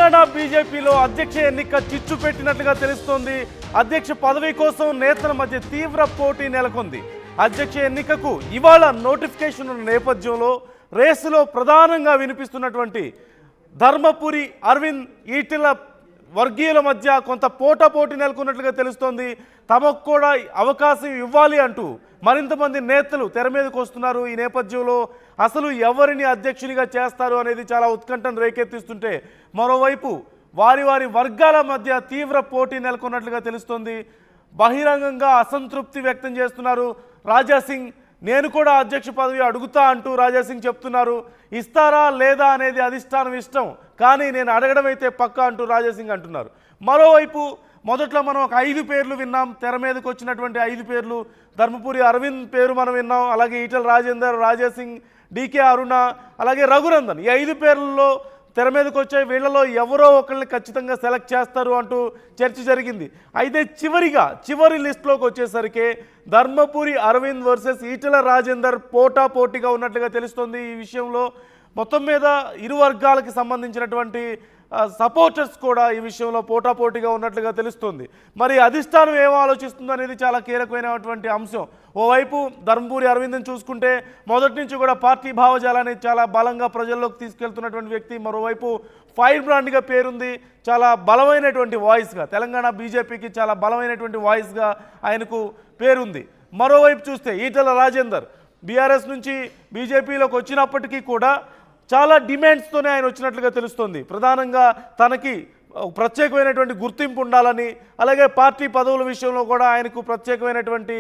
తెలంగాణ బీజేపీలో అధ్యక్ష ఎన్నిక చిచ్చు పెట్టినట్లుగా తెలుస్తోంది. అధ్యక్ష పదవి కోసం నేతల మధ్య తీవ్ర పోటీ నెలకొంది. అధ్యక్ష ఎన్నికకు ఇవాళ నోటిఫికేషన్ ఉన్న నేపథ్యంలో రేసులో ప్రధానంగా వినిపిస్తున్నటువంటి ధర్మపురి అరవింద్ ఈటెల వర్గీయుల మధ్య కొంత పోటాపోటీ నెలకొన్నట్లుగా తెలుస్తోంది. తమకు కూడా అవకాశం ఇవ్వాలి అంటూ మరింతమంది నేతలు తెర మీదకు వస్తున్నారు. ఈ నేపథ్యంలో అసలు ఎవరిని అధ్యక్షునిగా చేస్తారు అనేది చాలా ఉత్కంఠను రేకెత్తిస్తుంటే, మరోవైపు వారి వారి వర్గాల మధ్య తీవ్ర పోటీ నెలకొన్నట్లుగా తెలుస్తోంది. బహిరంగంగా అసంతృప్తి వ్యక్తం చేస్తున్నారు. రాజాసింగ్ నేను కూడా అధ్యక్ష పదవి అడుగుతా అంటూ రాజాసింగ్ చెప్తున్నారు. ఇస్తారా లేదా అనేది అధిష్టానం ఇష్టం, కానీ నేను అడగడం అయితే పక్కా అంటూ రాజాసింగ్ అంటున్నారు. మరోవైపు మొదట్లో మనం ఒక 5 పేర్లు విన్నాం. తెర మీదకి వచ్చినటువంటి 5 పేర్లు, ధర్మపురి అరవింద్ పేరు మనం విన్నాం, అలాగే ఈటెల రాజేందర్, రాజాసింగ్, డికే అరుణ, అలాగే రఘునందన్. ఈ 5 పేర్లలో తెర మీదకి వచ్చాయి. వీళ్ళలో ఎవరో ఒకరిని ఖచ్చితంగా సెలెక్ట్ చేస్తారు అంటూ చర్చ జరిగింది. అయితే చివరి లిస్టులోకి వచ్చేసరికి ధర్మపురి అరవింద్ వర్సెస్ ఈటెల రాజేందర్ పోటాపోటీగా ఉన్నట్లుగా తెలుస్తుంది. ఈ విషయంలో మొత్తం మీద ఇరు వర్గాలకి సంబంధించినటువంటి సపోర్టర్స్ కూడా ఈ విషయంలో పోటాపోటీగా ఉన్నట్లుగా తెలుస్తుంది. మరి అధిష్టానం ఏం ఆలోచిస్తుందో అనేది చాలా కీలకమైనటువంటి అంశం. ఓవైపు ధర్మపురి అరవింద్ని చూసుకుంటే మొదటి నుంచి కూడా పార్టీ భావజాలాన్ని చాలా బలంగా ప్రజల్లోకి తీసుకెళ్తున్నటువంటి వ్యక్తి. మరోవైపు ఫైర్ బ్రాండ్గా పేరుంది. చాలా బలమైనటువంటి వాయిస్గా, తెలంగాణ బీజేపీకి చాలా బలమైనటువంటి వాయిస్గా ఆయనకు పేరుంది. మరోవైపు చూస్తే ఈటెల రాజేందర్ బీఆర్ఎస్ నుంచి బీజేపీలోకి వచ్చినప్పటికీ కూడా చాలా డిమాండ్స్తోనే ఆయన వచ్చినట్లుగా తెలుస్తుంది. ప్రధానంగా తనకి ప్రత్యేకమైనటువంటి గుర్తింపు ఉండాలని, అలాగే పార్టీ పదవుల విషయంలో కూడా ఆయనకు ప్రత్యేకమైనటువంటి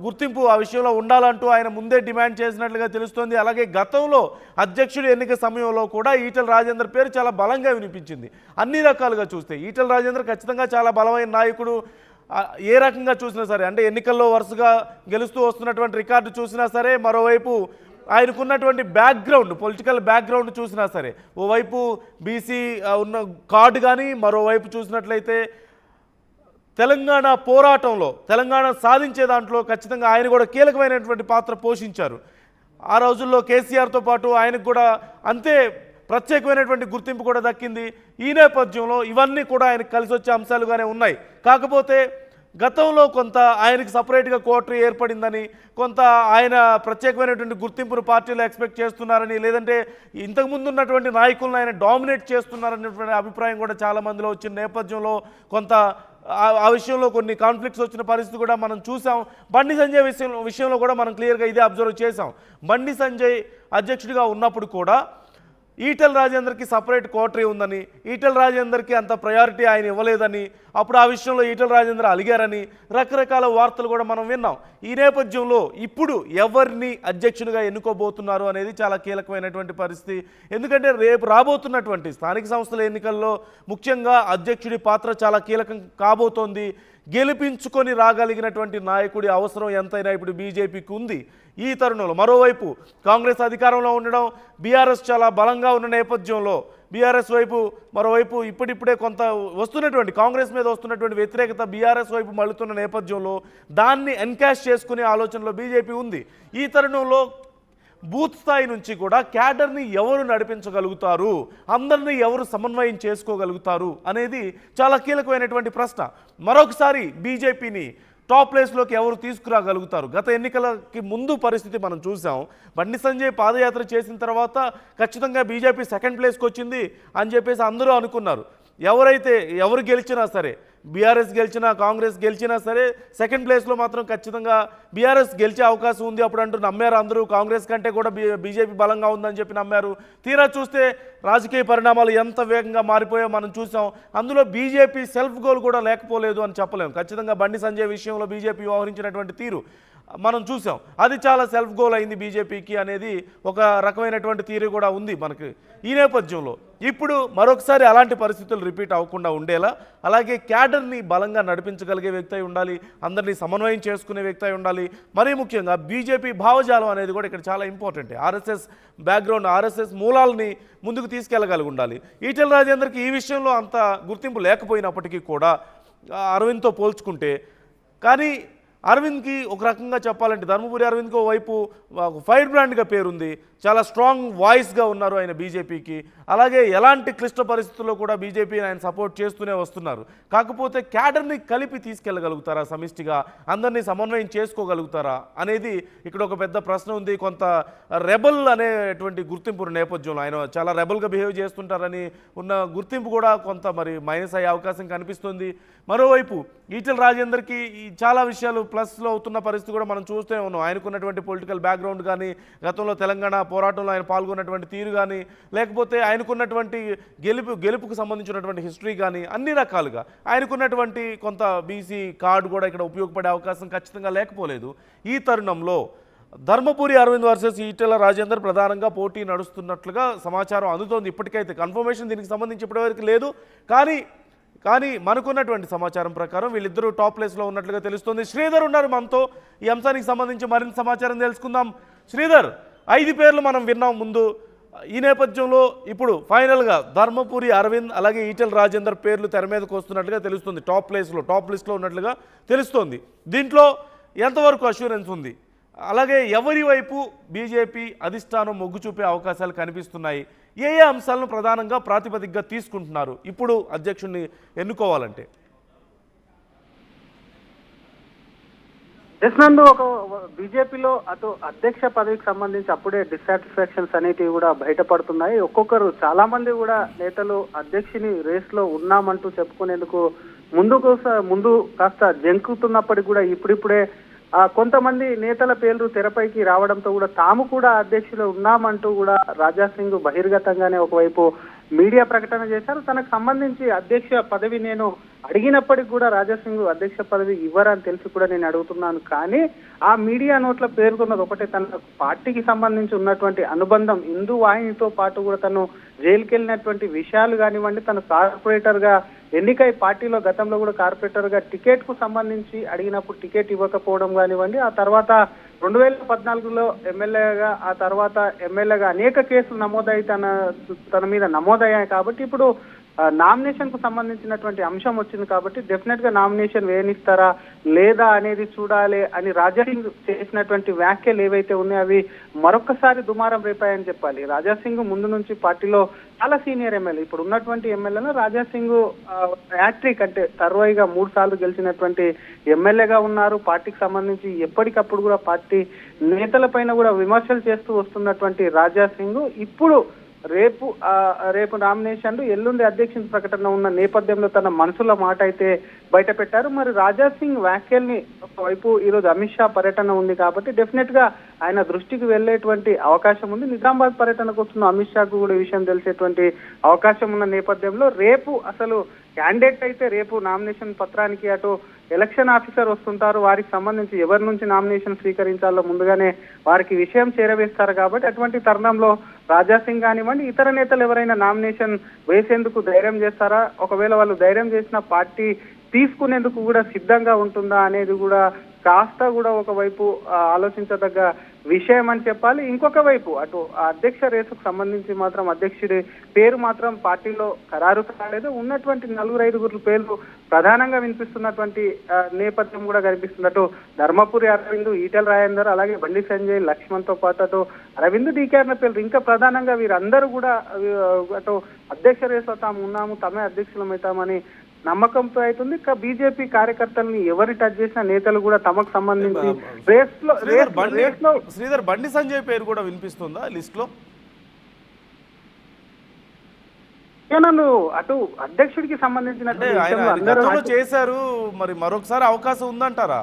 గుర్తింపు ఆ విషయంలో ఉండాలంటూ ఆయన ముందే డిమాండ్ చేసినట్లుగా తెలుస్తోంది. అలాగే గతంలో అధ్యక్షుడి ఎన్నిక సమయంలో కూడా ఈటెల రాజేందర్ పేరు చాలా బలంగా వినిపించింది. అన్ని రకాలుగా చూస్తే ఈటెల రాజేందర్ ఖచ్చితంగా చాలా బలమైన నాయకుడు. ఏ రకంగా చూసినా సరే, అంటే ఎన్నికల్లో వరుసగా గెలుస్తూ వస్తున్నటువంటి రికార్డు చూసినా సరే, మరోవైపు ఆయనకున్నటువంటి బ్యాక్గ్రౌండ్, పొలిటికల్ బ్యాక్గ్రౌండ్ చూసినా సరే, ఓవైపు బీసీ ఉన్న కార్డు కానీ, మరోవైపు చూసినట్లయితే తెలంగాణ పోరాటంలో, తెలంగాణ సాధించే దాంట్లో ఖచ్చితంగా ఆయన కూడా కీలకమైనటువంటి పాత్ర పోషించారు. ఆ రోజుల్లో కేసీఆర్తో పాటు ఆయనకు కూడా అంతే ప్రత్యేకమైనటువంటి గుర్తింపు కూడా దక్కింది. ఈ నేపథ్యంలో ఇవన్నీ కూడా ఆయనకు కలిసి వచ్చే అంశాలుగానే ఉన్నాయి. కాకపోతే గతంలో కొంత ఆయనకి సపరేట్గా కోటరీ ఏర్పడిందని, కొంత ఆయన ప్రత్యేకమైనటువంటి గుర్తింపును పార్టీలో ఎక్స్పెక్ట్ చేస్తున్నారని, లేదంటే ఇంతకుముందు ఉన్నటువంటి నాయకులను ఆయన డామినేట్ చేస్తున్నారనేటువంటి అభిప్రాయం కూడా చాలా మందిలో వచ్చిన నేపథ్యంలో కొంత ఆ విషయంలో కొన్ని కాన్ఫ్లిక్ట్స్ వచ్చిన పరిస్థితి కూడా మనం చూసాం. బండి సంజయ్ విషయంలో కూడా మనం క్లియర్గా ఇదే అబ్జర్వ్ చేసాం. బండి సంజయ్ అధ్యక్షుడిగా ఉన్నప్పుడు కూడా ఈటెల రాజేందర్కి సపరేట్ కోటరీ ఉందని, ఈటెల రాజేందర్కి అంత ప్రయారిటీ ఆయన ఇవ్వలేదని, అప్పుడు ఆ విషయంలో ఈటెల రాజేందర్ అలిగారని రకరకాల వార్తలు కూడా మనం విన్నాం. ఈ నేపథ్యంలో ఇప్పుడు ఎవరిని అధ్యక్షునిగా ఎన్నుకోబోతున్నారు అనేది చాలా కీలకమైనటువంటి పరిస్థితి. ఎందుకంటే రేపు రాబోతున్నటువంటి స్థానిక సంస్థల ఎన్నికల్లో ముఖ్యంగా అధ్యక్షుడి పాత్ర చాలా కీలకం కాబోతోంది. గెలిపించుకొని రాగలిగినటువంటి నాయకుడి అవసరం ఎంతైనా ఇప్పుడు బీజేపీకి ఉంది. ఈ తరుణంలో మరోవైపు కాంగ్రెస్ అధికారంలో ఉండడం, బీఆర్ఎస్ చాలా బలంగా ఉన్న నేపథ్యంలో బీఆర్ఎస్ వైపు, మరోవైపు ఇప్పుడిప్పుడే కొంత వస్తున్నటువంటి కాంగ్రెస్ మీద వస్తున్నటువంటి వ్యతిరేకత బీఆర్ఎస్ వైపు మళ్ళుతున్న నేపథ్యంలో దాన్ని ఎన్కాష్ చేసుకునే ఆలోచనలో బీజేపీ ఉంది. ఈ తరుణంలో బూత్ స్థాయి నుంచి కూడా క్యాడర్ని ఎవరు నడిపించగలుగుతారు, అందరినీ ఎవరు సమన్వయం చేసుకోగలుగుతారు అనేది చాలా కీలకమైనటువంటి ప్రశ్న. మరొకసారి బీజేపీని టాప్ ప్లేస్లోకి ఎవరు తీసుకురాగలుగుతారు? గత ఎన్నికలకి ముందు పరిస్థితి మనం చూసాం. బండి సంజయ్ పాదయాత్ర చేసిన తర్వాత ఖచ్చితంగా బీజేపీ సెకండ్ ప్లేస్కి వచ్చింది అని చెప్పేసి అందరూ అనుకున్నారు. ఎవరు గెలిచినా సరే, బీఆర్ఎస్ గెలిచినా కాంగ్రెస్ గెలిచినా సరే సెకండ్ ప్లేస్లో మాత్రం ఖచ్చితంగా బీఆర్ఎస్ గెలిచే అవకాశం ఉంది అప్పుడు అంటూ నమ్మారు అందరూ. కాంగ్రెస్ కంటే కూడా బీజేపీ బలంగా ఉందని చెప్పి నమ్మారు. తీరా చూస్తే రాజకీయ పరిణామాలు ఎంత వేగంగా మారిపోయో మనం చూసాం. అందులో బీజేపీ సెల్ఫ్ గోల్ కూడా లేకపోలేదు అని చెప్పలేము. ఖచ్చితంగా బండి సంజయ్ విషయంలో బీజేపీ వ్యవహరించినటువంటి తీరు మనం చూసాం. అది చాలా సెల్ఫ్ గోల్ అయింది బీజేపీకి అనేది ఒక రకమైనటువంటి తీరు కూడా ఉంది మనకి. ఈ నేపథ్యంలో ఇప్పుడు మరొకసారి అలాంటి పరిస్థితులు రిపీట్ అవ్వకుండా ఉండేలా, అలాగే క్యాడర్ని బలంగా నడిపించగలిగే వ్యక్తి అయి ఉండాలి, అందరినీ సమన్వయం చేసుకునే వ్యక్తి అయి ఉండాలి. మరీ ముఖ్యంగా బీజేపీ భావజాలం అనేది కూడా ఇక్కడ చాలా ఇంపార్టెంట్. ఆర్ఎస్ఎస్ బ్యాక్గ్రౌండ్, ఆర్ఎస్ఎస్ మూలాలని ముందుకు తీసుకెళ్ళగలిగి ఉండాలి. ఈటెల రాజేందర్కి ఈ విషయంలో అంత గుర్తింపు లేకపోయినప్పటికీ కూడా అరవింద్తో పోల్చుకుంటే, కానీ అరవింద్కి ఒక రకంగా చెప్పాలంటే ధర్మపురి అరవింద్కి ఓవైపు ఫైర్ బ్రాండ్గా పేరుంది, చాలా స్ట్రాంగ్ వాయిస్గా ఉన్నారు ఆయన బీజేపీకి. అలాగే ఎలాంటి క్లిష్ట పరిస్థితుల్లో కూడా బీజేపీని ఆయన సపోర్ట్ చేస్తూనే వస్తున్నారు. కాకపోతే క్యాడర్ని కలిపి తీసుకెళ్ళగలుగుతారా, సమిష్టిగా అందరినీ సమన్వయం చేసుకోగలుగుతారా అనేది ఇక్కడ ఒక పెద్ద ప్రశ్న ఉంది. కొంత రెబల్ అనేటువంటి గుర్తింపు నేపథ్యంలో ఆయన చాలా రెబల్గా బిహేవ్ చేస్తుంటారని ఉన్న గుర్తింపు కూడా కొంత మరి మైనస్ అయ్యే అవకాశం కనిపిస్తుంది. మరోవైపు ఈటెల రాజేందర్కి చాలా విషయాలు ప్లస్లో అవుతున్న పరిస్థితి కూడా మనం చూస్తూనే ఉన్నాం. ఆయనకున్నటువంటి పొలిటికల్ బ్యాక్గ్రౌండ్ కానీ, గతంలో తెలంగాణ పోరాటంలో ఆయన పాల్గొన్నటువంటి తీరు కానీ, లేకపోతే ఆయనకున్నటువంటి గెలుపుకు సంబంధించినటువంటి హిస్టరీ కానీ, అన్ని రకాలుగా ఆయనకున్నటువంటి కొంత బీసీ కార్డు కూడా ఇక్కడ ఉపయోగపడే అవకాశం ఖచ్చితంగా లేకపోలేదు. ఈ తరుణంలో ధర్మపురి అరవింద్ వర్సెస్ ఈటెల రాజేందర్ ప్రధానంగా పోటీ నడుస్తున్నట్లుగా సమాచారం అందుతోంది. ఇప్పటికైతే కన్ఫర్మేషన్ దీనికి సంబంధించి ఇప్పటివరకు లేదు. కానీ మనకున్నటువంటి సమాచారం ప్రకారం వీళ్ళిద్దరూ టాప్ ప్లేస్లో ఉన్నట్లుగా తెలుస్తుంది. శ్రీధర్ ఉన్నారు మనతో. ఈ అంశానికి సంబంధించి మరింత సమాచారం తెలుసుకుందాం. శ్రీధర్, 5 పేర్లు మనం విన్నాం ముందు. ఈ నేపథ్యంలో ఇప్పుడు ఫైనల్గా ధర్మపురి అరవింద్ అలాగే ఈటెల రాజేందర్ పేర్లు తెర మీదకు వస్తున్నట్లుగా తెలుస్తుంది. టాప్ లిస్ట్లో ఉన్నట్లుగా తెలుస్తోంది. దీంట్లో ఎంతవరకు అష్యూరెన్స్ ఉంది? అలాగే ఎవరి వైపు బీజేపీ అధిష్టానం మొగ్గు చూపే అవకాశాలు కనిపిస్తున్నాయి? ఏ అంశాలను ప్రధానంగా ప్రాతిపదికగా తీసుకుంటున్నారు ఇప్పుడు అధ్యక్షుడిని ఎన్నుకోవాలంటే? నందు, ఒక బీజేపీలో అటు అధ్యక్ష పదవికి సంబంధించి అప్పుడే డిస్సాటిస్ఫాక్షన్స్ అనేటివి కూడా బయటపడుతున్నాయి. ఒక్కొక్కరు చాలా మంది కూడా నేతలు అధ్యక్షుని రేస్ లో ఉన్నామంటూ చెప్పుకునేందుకు ముందు కాస్త జంకుతున్నప్పటికీ కూడా ఇప్పుడిప్పుడే కొంతమంది నేతల పేర్లు తెరపైకి రావడంతో కూడా తాము కూడా అధ్యక్షులు ఉన్నామంటూ కూడా రాజా సింగ్ బహిర్గతంగానే ఒకవైపు మీడియా ప్రకటన చేశారు. తనకు సంబంధించి అధ్యక్ష పదవి నేను అడిగినప్పటికీ కూడా రాజా సింగ్ అధ్యక్ష పదవి ఇవ్వరని తెలిసి కూడా నేను అడుగుతున్నాను. కానీ ఆ మీడియా నోట్లో పేర్కొన్నది ఒకటే, తన పార్టీకి సంబంధించి ఉన్నటువంటి అనుబంధం, హిందూ వాహినితో పాటు కూడా తను జైలుకి వెళ్ళినటువంటి విషయాలు కానివ్వండి, తను కార్పొరేటర్ గా ఎన్నికై పార్టీలో గతంలో కూడా కార్పొరేటర్ గా టికెట్ కు సంబంధించి అడిగినప్పుడు టికెట్ ఇవ్వకపోవడం కానివ్వండి, ఆ తర్వాత 2014లో ఎమ్మెల్యేగా, ఆ తర్వాత ఎమ్మెల్యేగా అనేక కేసులు నమోదయ్యి తన మీద నమోదయ్యాయి. కాబట్టి ఇప్పుడు నామినేషన్ కు సంబంధించినటువంటి అంశం వచ్చింది కాబట్టి డెఫినెట్ గా నామినేషన్ వేయనిస్తారా లేదా అనేది చూడాలి అని రాజా సింగ్ చేసినటువంటి వ్యాఖ్యలు ఏవైతే ఉన్నాయో అవి మరొకసారి దుమారం రేపాయని చెప్పాలి. రాజా సింగ్ ముందు నుంచి పార్టీలో చాలా సీనియర్ ఎమ్మెల్యే. ఇప్పుడు ఉన్నటువంటి ఎమ్మెల్యేను రాజా సింగ్ హ్యాట్రిక్ అంటే తర్వాయిగా 3 సార్లు గెలిచినటువంటి ఎమ్మెల్యేగా ఉన్నారు. పార్టీకి సంబంధించి ఎప్పటికప్పుడు కూడా పార్టీ నేతల పైన కూడా విమర్శలు చేస్తూ వస్తున్నటువంటి రాజా సింగ్ ఇప్పుడు రేపు నామినేషన్లు, ఎల్లుండి అధ్యక్షుని ప్రకటన ఉన్న నేపథ్యంలో తన మనసులో మాట అయితే బయట పెట్టారు. మరి రాజా సింగ్ వ్యాఖ్యల్ని ఒకవైపు ఈరోజు అమిత్ షా పర్యటన ఉంది కాబట్టి డెఫినెట్ గా ఆయన దృష్టికి వెళ్లేటువంటి అవకాశం ఉంది. నిజామాబాద్ పర్యటనకు వస్తున్న అమిత్ షాకు కూడా విషయం తెలిసేటువంటి అవకాశం ఉన్న నేపథ్యంలో రేపు అసలు క్యాండిడేట్ అయితే రేపు నామినేషన్ పత్రానికి అటు ఎలక్షన్ ఆఫీసర్ వస్తుంటారు, వారికి సంబంధించి ఎవరి నుంచి నామినేషన్ స్వీకరించాలో ముందుగానే వారికి విషయం చేరవేస్తారు. కాబట్టి అటువంటి తరుణంలో రాజా సింగ్ కానివ్వండి, ఇతర నేతలు ఎవరైనా నామినేషన్ వేసేందుకు ధైర్యం చేస్తారా, ఒకవేళ వాళ్ళు ధైర్యం చేసిన పార్టీ తీసుకునేందుకు కూడా సిద్ధంగా ఉంటుందా అనేది కూడా కాస్త కూడా ఒకవైపు ఆలోచించదగ్గ విషయం అని చెప్పాలి. ఇంకొక వైపు అటు అధ్యక్ష రేసుకు సంబంధించి మాత్రం అధ్యక్షుడి పేరు మాత్రం పార్టీలో ఖరారు కాలేదు. ఉన్నటువంటి 4-5 పేర్లు ప్రధానంగా వినిపిస్తున్నటువంటి నేపథ్యం కూడా కనిపిస్తుంది. అటు ధర్మపురి అరవింద్, ఈటెల రాజేందర్, అలాగే బండి సంజయ్, లక్ష్మణ్ తో పాటు అటు అరవింద్, డీకేఆర్ పేర్లు ఇంకా ప్రధానంగా వీరందరూ కూడా అటు అధ్యక్ష రేసులో తాము ఉన్నాము, తమే అధ్యక్షులమవుతామని నమ్మకంతో అవుతుంది. బీజేపీ కార్యకర్తల్ని ఎవరి టచ్ చేసిన నేతలు కూడా తమకు సంబంధించి శ్రీధర్ బండి సంజయ్ పేరు కూడా వినిపిస్తుందా లిస్ట్ లో? నన్ను అటు అధ్యక్షుడికి సంబంధించిన చేశారు, మరి మరొకసారి అవకాశం ఉందంటారా?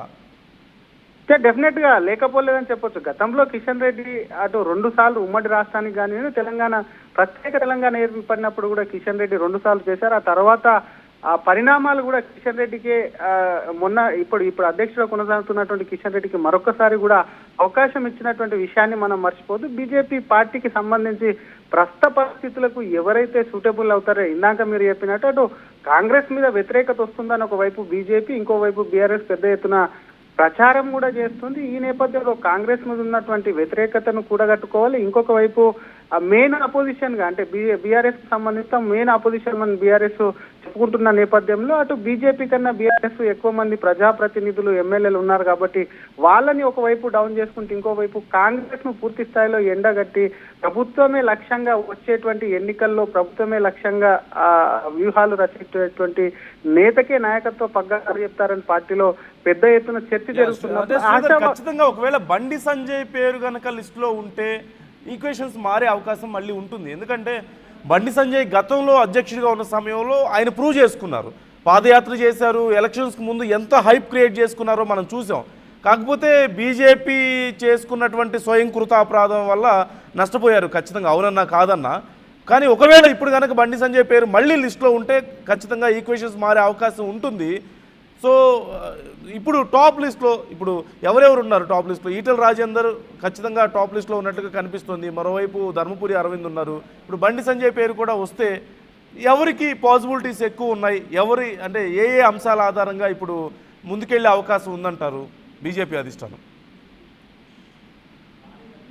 డెఫినెట్ గా లేకపోలేదని చెప్పొచ్చు. గతంలో కిషన్ రెడ్డి అటు 2 సార్లు ఉమ్మడి రాష్ట్రానికి కానీ ప్రత్యేక తెలంగాణ ఏర్పడినప్పుడు కూడా కిషన్ రెడ్డి 2 సార్లు చేశారు. ఆ తర్వాత ఆ పరిణామాలు కూడా కిషన్ రెడ్డికి ఇప్పుడు అధ్యక్షుడు కొనసాగుతున్నటువంటి కిషన్ రెడ్డికి మరొకసారి కూడా అవకాశం ఇచ్చినటువంటి విషయాన్ని మనం మర్చిపోదు. బీజేపీ పార్టీకి సంబంధించి ప్రస్తుత పరిస్థితులకు ఎవరైతే సూటబుల్ అవుతారో, ఇందాక మీరు చెప్పినట్టు అటు కాంగ్రెస్ మీద వ్యతిరేకత వస్తుందని ఒకవైపు బీజేపీ, ఇంకోవైపు బీఆర్ఎస్ పెద్ద ఎత్తున ప్రచారం కూడా చేస్తుంది. ఈ నేపథ్యంలో కాంగ్రెస్ మీద ఉన్నటువంటి వ్యతిరేకతను కూడగట్టుకోవాలి. ఇంకొక వైపు మెయిన్ అపోజిషన్ గా అంటే బీఆర్ఎస్ కి సంబంధించిన మెయిన్ అపోజిషన్ మన బీఆర్ఎస్ చెప్పుకుంటున్న నేపథ్యంలో అటు బీజేపీ కన్నా బీఆర్ఎస్ ఎక్కువ మంది ప్రజాప్రతినిధులు ఎమ్మెల్యేలు ఉన్నారు కాబట్టి వాళ్ళని ఒకవైపు డౌన్ చేసుకుంటే ఇంకోవైపు కాంగ్రెస్ ను పూర్తి స్థాయిలో ఎండగట్టి ప్రభుత్వమే లక్ష్యంగా వచ్చేటువంటి ఎన్నికల్లో ప్రభుత్వమే లక్ష్యంగా వ్యూహాలు రచించేటువంటి నేతకే నాయకత్వ పగ్గాలు చెప్తారని పార్టీలో పెద్ద ఎత్తున చర్చ జరుగుతున్నప్పుడు ఖచ్చితంగా ఒకవేళ బండి సంజయ్ పేరు కనుక లిస్ట్ లో ఉంటే ఈక్వేషన్స్ మారే అవకాశం మళ్ళీ ఉంటుంది. ఎందుకంటే బండి సంజయ్ గతంలో అధ్యక్షుడిగా ఉన్న సమయంలో ఆయన ప్రూవ్ చేసుకున్నారు, పాదయాత్ర చేశారు, ఎలక్షన్స్కి ముందు ఎంత హైప్ క్రియేట్ చేసుకున్నారో మనం చూసాం. కాకపోతే బీజేపీ చేసుకున్నటువంటి స్వయంకృత అపరాధం వల్ల నష్టపోయారు ఖచ్చితంగా, అవునన్నా కాదన్నా. కానీ ఒకవేళ ఇప్పుడు కనుక బండి సంజయ్ పేరు మళ్ళీ లిస్టులో ఉంటే ఖచ్చితంగా ఈక్వేషన్స్ మారే అవకాశం ఉంటుంది. సో ఇప్పుడు టాప్ లిస్ట్లో ఇప్పుడు ఎవరెవరు ఉన్నారు టాప్ లిస్ట్లో? ఈటెల రాజేందర్ ఖచ్చితంగా టాప్ లిస్ట్లో ఉన్నట్టుగా కనిపిస్తుంది. మరోవైపు ధర్మపురి అరవింద్ ఉన్నారు. ఇప్పుడు బండి సంజయ్ పేరు కూడా వస్తే ఎవరికి పాసిబిలిటీస్ ఎక్కువ ఉన్నాయి? ఎవరి అంటే ఏ అంశాల ఆధారంగా ఇప్పుడు ముందుకెళ్ళే అవకాశం ఉందంటారు బీజేపీ అధిష్టానం?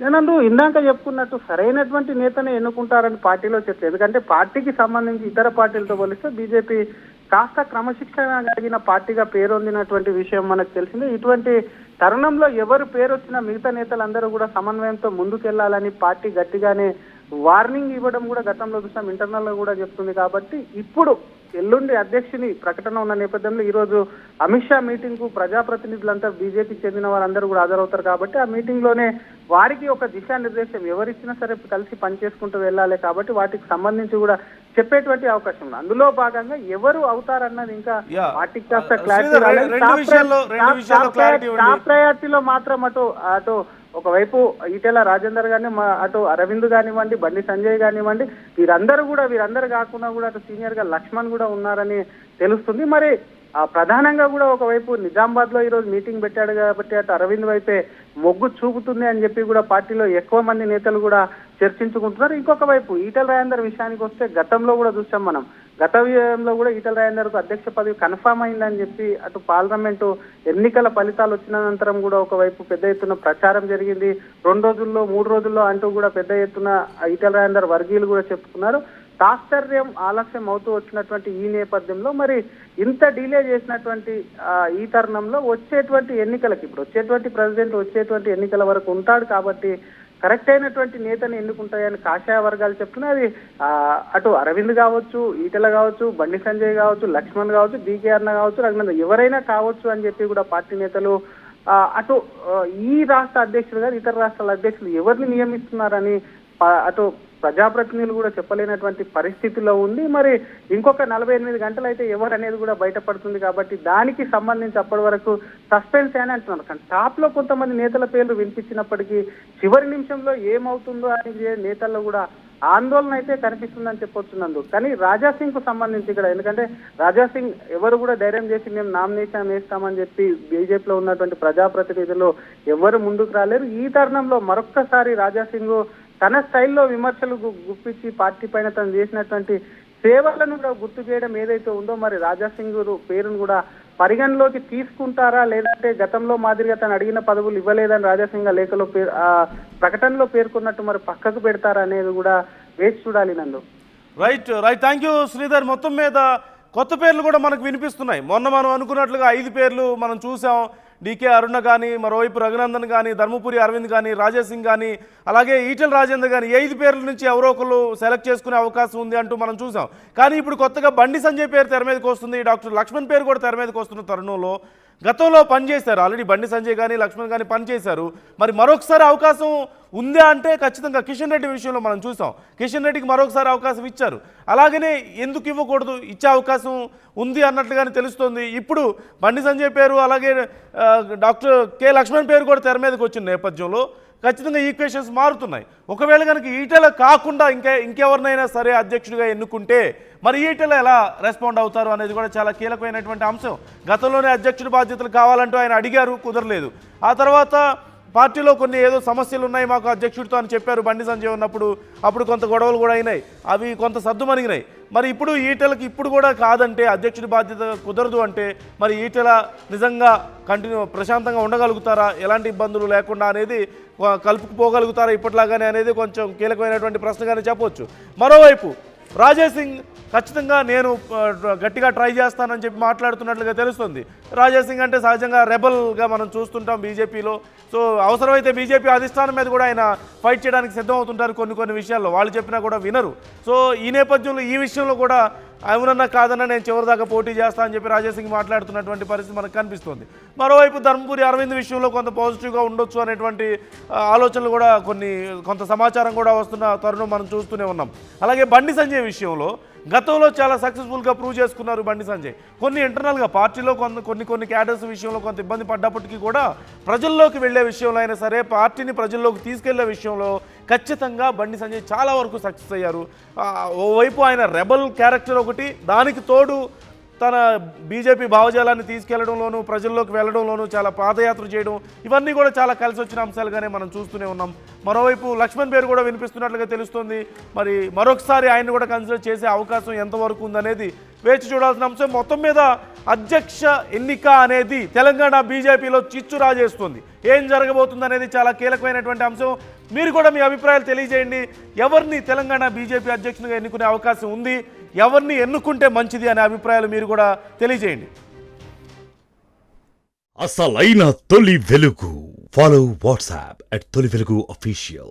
నేనందు ఇందాక చెప్పుకున్నట్టు సరైనటువంటి నేతనే ఎన్నుకుంటారని పార్టీలో చర్చ. ఎందుకంటే పార్టీకి సంబంధించి ఇతర పార్టీలతో పోలిస్తే బీజేపీ కాస్త క్రమశిక్షణ కలిగిన పార్టీగా పేరొందినటువంటి విషయం మనకు తెలిసింది. ఇటువంటి తరుణంలో ఎవరు పేరు వచ్చినా మిగతా నేతలందరూ కూడా సమన్వయంతో ముందుకెళ్లాలని పార్టీ గట్టిగానే వార్నింగ్ ఇవ్వడం కూడా గతంలో చూసాం, ఇంటర్నల్ గా కూడా చెప్తుంది. కాబట్టి ఇప్పుడు ఎల్లుండి అధ్యక్షుని ప్రకటన ఉన్న నేపథ్యంలో ఈ రోజు అమిత్ షా మీటింగ్ కు ప్రజాప్రతినిధులంతా బీజేపీకి చెందిన వారందరూ కూడా హాజరవుతారు. కాబట్టి ఆ మీటింగ్ లోనే వారికి ఒక దిశానిర్దేశం ఎవరిచ్చినా సరే కలిసి పనిచేసుకుంటూ వెళ్ళాలి. కాబట్టి వాటికి సంబంధించి కూడా చెప్పేటువంటి అవకాశం ఉంది. అందులో భాగంగా ఎవరు అవుతారన్నది ఇంకా వాటికి కాస్త క్లారిటీ రాలేదు. టాప్ ప్రయారిటీలో మాత్రం అటు ఒకవైపు ఈటెల రాజేందర్ గాని, అటు అరవింద్ కానివ్వండి, బండి సంజయ్ కానివ్వండి, వీరందరూ కాకుండా కూడా అటు సీనియర్ గా లక్ష్మణ్ కూడా ఉన్నారని తెలుస్తుంది. మరి ప్రధానంగా కూడా ఒకవైపు నిజామాబాద్ లో ఈ రోజు మీటింగ్ పెట్టాడు కాబట్టి అటు అరవింద్ వైపే మొగ్గు చూపుతుంది అని చెప్పి కూడా పార్టీలో ఎక్కువ మంది నేతలు కూడా చర్చించుకుంటున్నారు. ఇంకొక వైపు ఈటెల రాజేందర్ విషయానికి వస్తే గతంలో కూడా చూసాం మనం, గత వ్యయంలో కూడా ఈటెల రాజేందర్ కు అధ్యక్ష పదవి కన్ఫామ్ అయిందని చెప్పి అటు పార్లమెంటు ఎన్నికల ఫలితాలు వచ్చిన అనంతరం కూడా ఒకవైపు పెద్ద ఎత్తున ప్రచారం జరిగింది. 2 రోజుల్లో 3 రోజుల్లో అంటూ కూడా పెద్ద ఎత్తున ఈటెల రాజేందర్ వర్గీయులు కూడా చెప్పుకున్నారు. తాత్పర్యం ఆలస్యం అవుతూ వచ్చినటువంటి ఈ నేపథ్యంలో మరి ఇంత డిలే చేసినటువంటి ఈ తరుణంలో వచ్చేటువంటి ఎన్నికలకి, ఇప్పుడు వచ్చేటువంటి ప్రెసిడెంట్ వచ్చేటువంటి ఎన్నికల వరకు ఉంటాడు కాబట్టి కరెక్ట్ అయినటువంటి నేతని ఎన్నుకుంటాయని కాషాయ వర్గాలు చెప్తున్నాయి. అది అటు అరవింద్ కావచ్చు, ఈటెల కావచ్చు, బండి సంజయ్ కావచ్చు, లక్ష్మణ్ కావచ్చు, డీకే అన్న కావచ్చు, రఘునందన్ ఎవరైనా కావచ్చు అని చెప్పి కూడా పార్టీ నేతలు అటు ఈ రాష్ట్ర అధ్యక్షులు గారు ఇతర రాష్ట్రాల అధ్యక్షులు ఎవరిని నియమిస్తున్నారని అటు ప్రజాప్రతినిధులు కూడా చెప్పలేనటువంటి పరిస్థితిలో ఉంది. మరి ఇంకొక 48 గంటలు అయితే ఎవరు అనేది కూడా బయటపడుతుంది. కాబట్టి దానికి సంబంధించి అప్పటి వరకు సస్పెన్స్ అని అంటున్నారు. కానీ టాప్ లో కొంతమంది నేతల పేర్లు వినిపించినప్పటికీ చివరి నిమిషంలో ఏమవుతుందో అనేది నేతల్లో కూడా ఆందోళన అయితే కనిపిస్తుందని చెప్పొచ్చున్నందు. కానీ రాజాసింగ్ కు సంబంధించి ఇక్కడ, ఎందుకంటే రాజాసింగ్ ఎవరు కూడా ధైర్యం చేసి మేము నామినేషన్ వేస్తామని చెప్పి బీజేపీలో ఉన్నటువంటి ప్రజాప్రతినిధులు ఎవరు ముందుకు రాలేరు. ఈ తరుణంలో మరొక్కసారి రాజాసింగ్ తన స్టైల్లో విమర్శలు గుప్పించి పార్టీ పైన తను చేసినటువంటి సేవలను కూడా గుర్తు చేయడం ఏదైతే ఉందో, మరి రాజాసింగ్ పేరును కూడా పరిగణలోకి తీసుకుంటారా, లేదంటే గతంలో మాదిరిగా తను అడిగిన పదవులు ఇవ్వలేదని రాజాసింగ్ లేఖలో ప్రకటనలో పేర్కొన్నట్టు మరి పక్కకు పెడతారా అనేది కూడా వేచి చూడాలి. నందు రైట్. Thank you Sridhar. మొత్తం మీద కొత్త పేర్లు కూడా మనకు వినిపిస్తున్నాయి. మొన్న మనం అనుకున్నట్లుగా 5 పేర్లు మనం చూసాం. డీకే అరుణ కానీ, మరోవైపు రఘునందన్ కానీ, ధర్మపురి అరవింద్ కానీ, రాజాసింగ్ కానీ, అలాగే ఈటెల రాజేందర్ కానీ 5 పేర్ల నుంచి ఎవరో ఒకరు సెలెక్ట్ చేసుకునే అవకాశం ఉంది అంటూ మనం చూసాం. కానీ ఇప్పుడు కొత్తగా బండి సంజయ్ పేరు తెర మీదకి వస్తుంది, డాక్టర్ లక్ష్మణ్ పేరు కూడా తెర మీదకి వస్తున్న తరుణంలో గతంలో పనిచేశారు ఆల్రెడీ బండి సంజయ్ కానీ లక్ష్మణ్ కానీ పనిచేశారు. మరి మరొకసారి అవకాశం ఉందా అంటే ఖచ్చితంగా కిషన్ రెడ్డి విషయంలో మనం చూసాం. కిషన్ రెడ్డికి మరొకసారి అవకాశం ఇచ్చారు. అలాగనే ఎందుకు ఇవ్వకూడదు, ఇచ్చే అవకాశం ఉంది అన్నట్లుగానే తెలుస్తోంది. ఇప్పుడు బండి సంజయ్ పేరు అలాగే డాక్టర్ కె లక్ష్మణ్ పేరు కూడా తెర మీదకి వచ్చిన నేపథ్యంలో ఖచ్చితంగా ఈక్వేషన్స్ మారుతున్నాయి. ఒకవేళ కనుక ఈటెల కాకుండా ఇంకెవరినైనా సరే అధ్యక్షుడిగా ఎన్నుకుంటే మరి ఈటెల ఎలా రెస్పాండ్ అవుతారు అనేది కూడా చాలా కీలకమైనటువంటి అంశం. గతంలోనే అధ్యక్షుడి బాధ్యతలు కావాలంటూ ఆయన అడిగారు, కుదరలేదు. ఆ తర్వాత పార్టీలో కొన్ని ఏదో సమస్యలు ఉన్నాయి మాకు అధ్యక్షుడితో అని చెప్పారు బండి సంజయ్ ఉన్నప్పుడు. అప్పుడు కొంత గొడవలు కూడా అయినాయి, అవి కొంత సర్దుమణిగినాయి. మరి ఇప్పుడు ఈటెలకి ఇప్పుడు కూడా కాదంటే, అధ్యక్షుడి బాధ్యత కుదరదు అంటే మరి ఈటెల నిజంగా ప్రశాంతంగా ఉండగలుగుతారా, ఎలాంటి ఇబ్బందులు లేకుండా అనేది కలుపుకుపోగలుగుతారా ఇప్పటిలాగానే అనేది కొంచెం కీలకమైనటువంటి ప్రశ్నగానే చెప్పవచ్చు. మరోవైపు రాజేష్ సింగ్ ఖచ్చితంగా నేను గట్టిగా ట్రై చేస్తానని చెప్పి మాట్లాడుతున్నట్లుగా తెలుస్తుంది. రాజేష్ సింగ్ అంటే సహజంగా రెబల్గా మనం చూస్తుంటాం బీజేపీలో. సో అవసరమైతే బీజేపీ అధిష్టానం మీద కూడా ఆయన ఫైట్ చేయడానికి సిద్ధం అవుతుంటారు కొన్ని విషయాల్లో. వాళ్ళు చెప్పినా కూడా వినరు. సో ఈ నేపథ్యంలో ఈ విషయంలో కూడా అవునన్నా కాదన్నా నేను చివరిదాకా పోటీ చేస్తా అని చెప్పి రాజేష్ సింగ్ మాట్లాడుతున్నటువంటి పరిస్థితి మనకు కనిపిస్తుంది. మరోవైపు ధర్మపురి అరవింద్ విషయంలో కొంత పాజిటివ్గా ఉండొచ్చు అనేటువంటి ఆలోచనలు కూడా కొంత సమాచారం కూడా వస్తున్న తరుణం మనం చూస్తూనే ఉన్నాం. అలాగే బండి సంజయ్ విషయంలో గతంలో చాలా సక్సెస్ఫుల్గా ప్రూవ్ చేసుకున్నారు బండి సంజయ్. కొన్ని ఇంటర్నల్గా పార్టీలో కొన్ని క్యాడర్స్ విషయంలో కొంత ఇబ్బంది పడ్డప్పటికీ కూడా ప్రజల్లోకి వెళ్ళే విషయంలో అయినా సరే, పార్టీని ప్రజల్లోకి తీసుకెళ్లే విషయంలో ఖచ్చితంగా బండి సంజయ్ చాలా వరకు సక్సెస్ అయ్యారు. ఓవైపు ఆయన రెబల్ క్యారెక్టర్ ఒకటి, దానికి తోడు తన బీజేపీ భావజాలాన్ని తీసుకెళ్లడంలోనూ ప్రజల్లోకి వెళ్ళడంలోనూ చాలా పాదయాత్ర చేయడం, ఇవన్నీ కూడా చాలా కలిసి వచ్చిన అంశాలుగానే మనం చూస్తూనే ఉన్నాం. మరోవైపు లక్ష్మణ్ పేరు కూడా వినిపిస్తున్నట్లుగా తెలుస్తుంది. మరి మరొకసారి ఆయన కూడా కన్సిడర్ చేసే అవకాశం ఎంతవరకు ఉందనేది వేచి చూడాల్సిన అంశం. మొత్తం మీద అధ్యక్ష ఎన్నిక అనేది తెలంగాణ బీజేపీలో చిచ్చు రాజేస్తుంది. ఏం జరగబోతుంది అనేది చాలా కీలకమైనటువంటి అంశం. మీరు కూడా మీ అభిప్రాయాలు తెలియజేయండి. ఎవరిని తెలంగాణ బీజేపీ అధ్యక్షునిగా ఎన్నుకునే అవకాశం ఉంది, ఎవరిని ఎన్నుకుంటే మంచిది అనే అభిప్రాయాలు మీరు కూడా తెలియజేయండి. అసలైన తొలి వెలుగు. ఫాలో వాట్సాప్ @తొలి వెలుగు official.